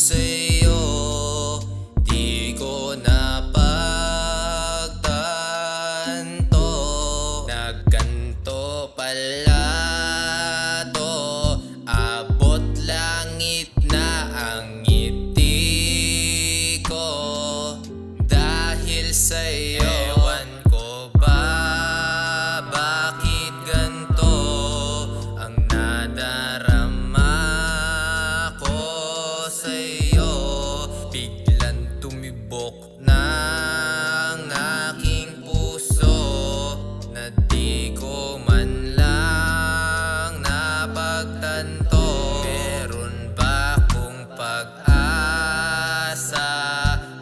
sa'yo, di ko napagtanto. Nagganto pala to, abot langit na ang ngiti ko. Dahil sa'yo, ewan ko ba bakit ganto ang nadarama ko sa'yo. Biglang tumibok ng aking puso na di ko man lang napagtanto. Meron ba kung pag-asa?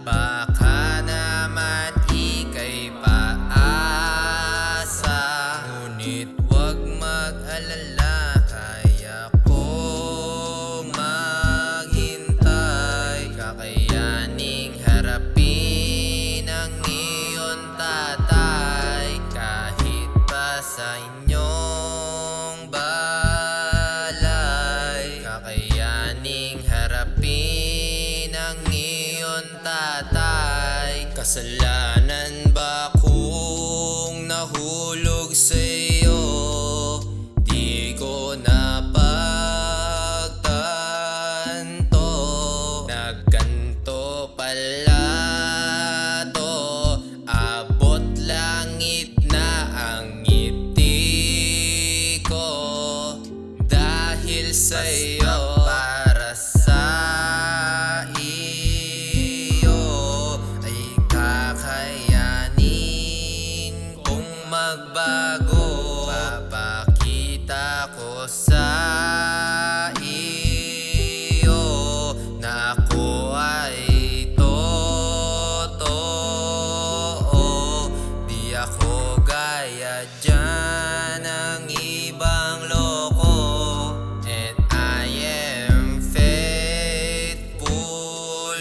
Baka naman ika'y paasa. Ngunit wag mag-alala, kaya kong maghintay. Kakayaning harapin ang iyong tatay. Kahit pa sa inyong balay, kakayaning harapin ang iyong tatay. Kasalanan ba kung nahulog sa'yo? Di ko napagtanto. Nagganto pala to, abot langit na ang ngiti ko. Dahil sa'yo, para sa iyo ay kakayanin kong magbago. Papakita ko sa iyo na ako ay totoo. Di ako gaya dyan ng ibang loko. And I am faithful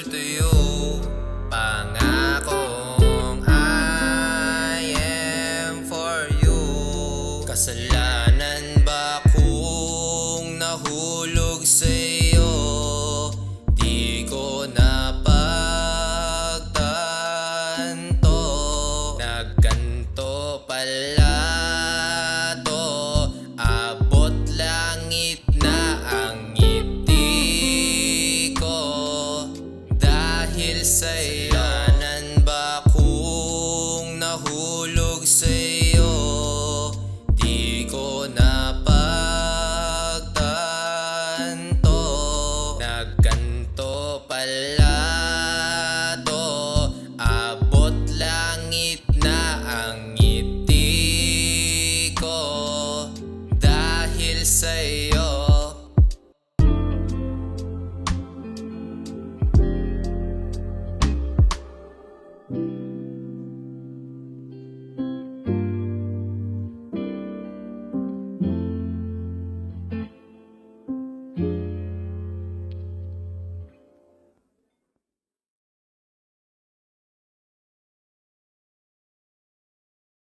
to you. Pangakong I am for you. Kasalanan ba kung nahulog sa'yo? Di ko napagtanto. Nagganto pala to, abot langit na ang ngiti ko. Dahil sa'yo, kasalanan ba kung nahulog sa'yo? Di ko napagtanto. Nagganto pala